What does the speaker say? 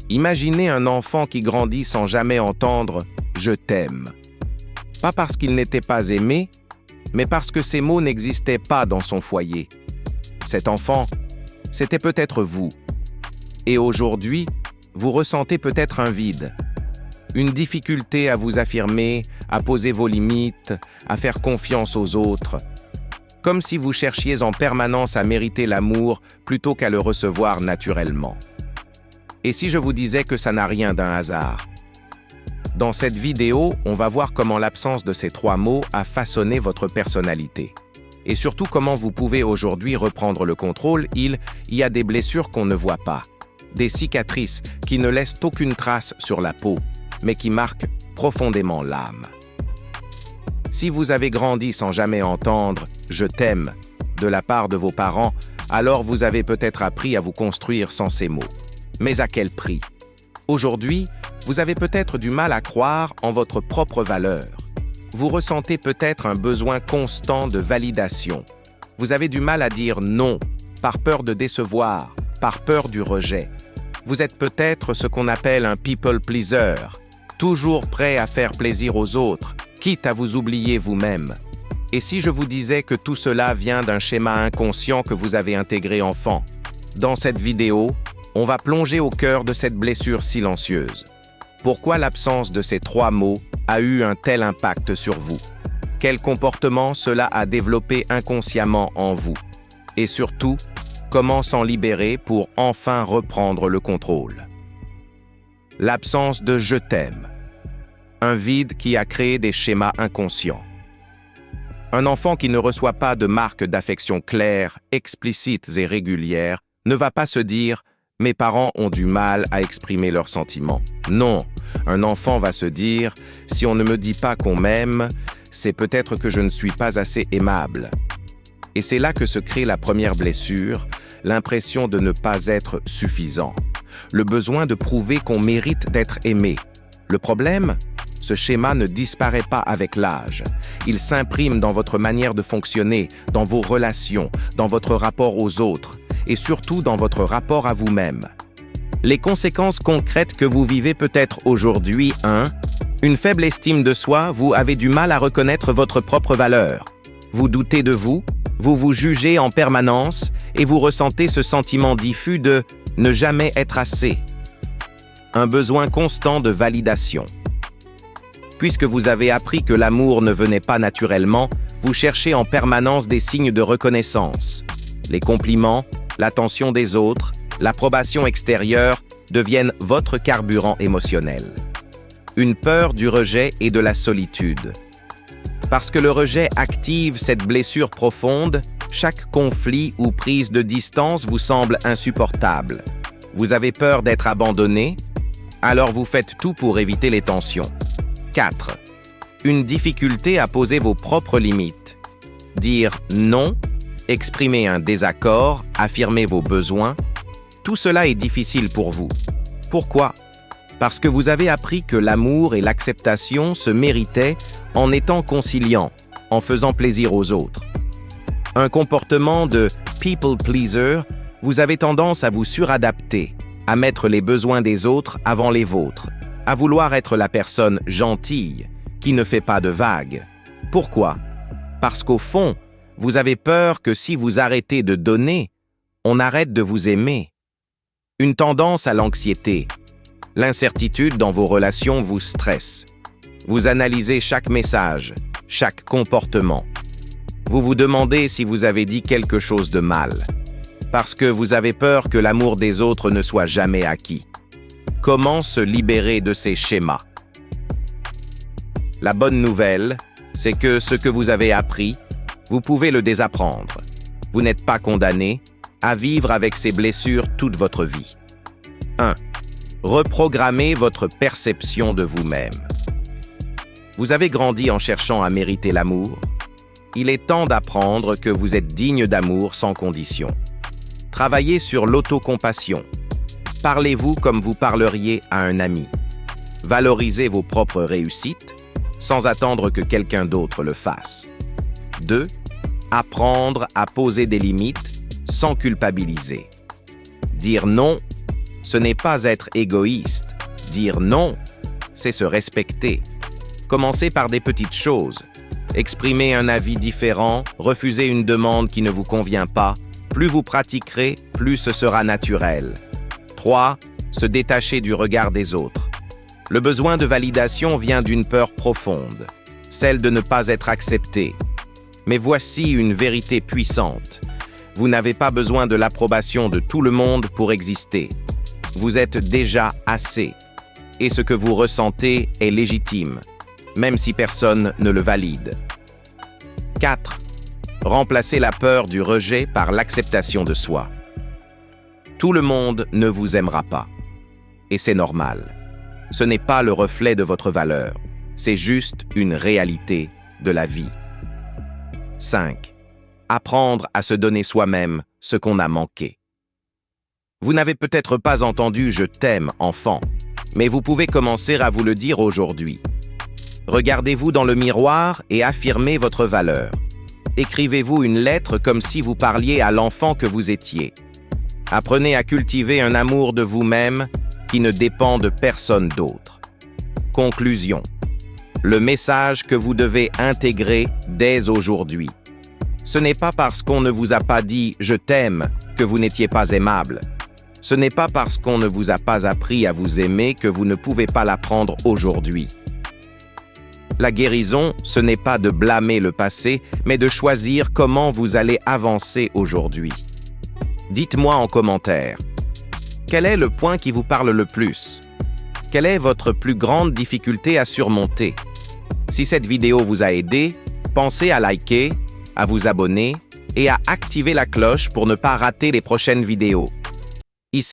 Imaginez un enfant qui grandit sans jamais entendre « je t'aime ». Pas parce qu'il n'était pas aimé, mais parce que ces mots n'existaient pas dans son foyer. Cet enfant, c'était peut-être vous. Et aujourd'hui, vous ressentez peut-être un vide, une difficulté à vous affirmer, à poser vos limites, à faire confiance aux autres, comme si vous cherchiez en permanence à mériter l'amour plutôt qu'à le recevoir naturellement. Et si je vous disais que ça n'a rien d'un hasard? Dans cette vidéo, on va voir comment l'absence de ces 3 mots a façonné votre personnalité. Et surtout comment vous pouvez aujourd'hui reprendre le contrôle. Il y a des blessures qu'on ne voit pas, des cicatrices qui ne laissent aucune trace sur la peau, mais qui marquent profondément l'âme. Si vous avez grandi sans jamais entendre « je t'aime » de la part de vos parents, alors vous avez peut-être appris à vous construire sans ces mots. Mais à quel prix? Aujourd'hui, vous avez peut-être du mal à croire en votre propre valeur. Vous ressentez peut-être un besoin constant de validation. Vous avez du mal à dire non, par peur de décevoir, par peur du rejet. Vous êtes peut-être ce qu'on appelle un people pleaser, toujours prêt à faire plaisir aux autres, quitte à vous oublier vous-même. Et si je vous disais que tout cela vient d'un schéma inconscient que vous avez intégré enfant? Dans cette vidéo, on va plonger au cœur de cette blessure silencieuse. Pourquoi l'absence de ces 3 mots a eu un tel impact sur vous? Quel comportement cela a développé inconsciemment en vous? Et surtout, comment s'en libérer pour enfin reprendre le contrôle? L'absence de « je t'aime », un vide qui a créé des schémas inconscients. Un enfant qui ne reçoit pas de marques d'affection claires, explicites et régulières ne va pas se dire « mes parents ont du mal à exprimer leurs sentiments ». Non, un enfant va se dire « si on ne me dit pas qu'on m'aime, c'est peut-être que je ne suis pas assez aimable ». Et c'est là que se crée la première blessure, l'impression de ne pas être suffisant, le besoin de prouver qu'on mérite d'être aimé. Le problème, ce schéma ne disparaît pas avec l'âge. Il s'imprime dans votre manière de fonctionner, dans vos relations, dans votre rapport aux autres, et surtout dans votre rapport à vous-même. Les conséquences concrètes que vous vivez peut-être aujourd'hui, 1. Une faible estime de soi, vous avez du mal à reconnaître votre propre valeur. Vous doutez de vous, vous vous jugez en permanence et vous ressentez ce sentiment diffus de ne jamais être assez. Un besoin constant de validation. Puisque vous avez appris que l'amour ne venait pas naturellement, vous cherchez en permanence des signes de reconnaissance. Les compliments, l'attention des autres, l'approbation extérieure deviennent votre carburant émotionnel. Une peur du rejet et de la solitude. Parce que le rejet active cette blessure profonde, chaque conflit ou prise de distance vous semble insupportable. Vous avez peur d'être abandonné, alors vous faites tout pour éviter les tensions. 4. Une difficulté à poser vos propres limites. Dire non, exprimer un désaccord, affirmer vos besoins, tout cela est difficile pour vous. Pourquoi? Parce que vous avez appris que l'amour et l'acceptation se méritaient en étant conciliants, en faisant plaisir aux autres. Un comportement de people pleaser, vous avez tendance à vous suradapter, à mettre les besoins des autres avant les vôtres, à vouloir être la personne gentille, qui ne fait pas de vagues. Pourquoi? Parce qu'au fond, vous avez peur que si vous arrêtez de donner, on arrête de vous aimer. Une tendance à l'anxiété. L'incertitude dans vos relations vous stresse. Vous analysez chaque message, chaque comportement. Vous vous demandez si vous avez dit quelque chose de mal, parce que vous avez peur que l'amour des autres ne soit jamais acquis. Comment se libérer de ces schémas? La bonne nouvelle, c'est que ce que vous avez appris, vous pouvez le désapprendre. Vous n'êtes pas condamné à vivre avec ces blessures toute votre vie. 1. Reprogrammez votre perception de vous-même. Vous avez grandi en cherchant à mériter l'amour. Il est temps d'apprendre que vous êtes digne d'amour sans condition. Travaillez sur l'autocompassion. Parlez-vous comme vous parleriez à un ami. Valorisez vos propres réussites sans attendre que quelqu'un d'autre le fasse. 2. Apprendre à poser des limites sans culpabiliser. Dire non ce n'est pas être égoïste. Dire non, c'est se respecter. Commencez par des petites choses. Exprimer un avis différent, refuser une demande qui ne vous convient pas. Plus vous pratiquerez, plus ce sera naturel. 3. Se détacher du regard des autres. Le besoin de validation vient d'une peur profonde, celle de ne pas être accepté. Mais voici une vérité puissante. Vous n'avez pas besoin de l'approbation de tout le monde pour exister. Vous êtes déjà assez. Et ce que vous ressentez est légitime, même si personne ne le valide. 4. Remplacez la peur du rejet par l'acceptation de soi. Tout le monde ne vous aimera pas. Et c'est normal. Ce n'est pas le reflet de votre valeur. C'est juste une réalité de la vie. 5. Apprendre à se donner soi-même ce qu'on a manqué. Vous n'avez peut-être pas entendu « Je t'aime, enfant », mais vous pouvez commencer à vous le dire aujourd'hui. Regardez-vous dans le miroir et affirmez votre valeur. Écrivez-vous une lettre comme si vous parliez à l'enfant que vous étiez. Apprenez à cultiver un amour de vous-même qui ne dépend de personne d'autre. Conclusion. Le message que vous devez intégrer dès aujourd'hui. Ce n'est pas parce qu'on ne vous a pas dit « Je t'aime » que vous n'étiez pas aimable. Ce n'est pas parce qu'on ne vous a pas appris à vous aimer que vous ne pouvez pas l'apprendre aujourd'hui. La guérison, ce n'est pas de blâmer le passé, mais de choisir comment vous allez avancer aujourd'hui. Dites-moi en commentaire, quel est le point qui vous parle le plus? Quelle est votre plus grande difficulté à surmonter? Si cette vidéo vous a aidé, pensez à liker, à vous abonner et à activer la cloche pour ne pas rater les prochaines vidéos.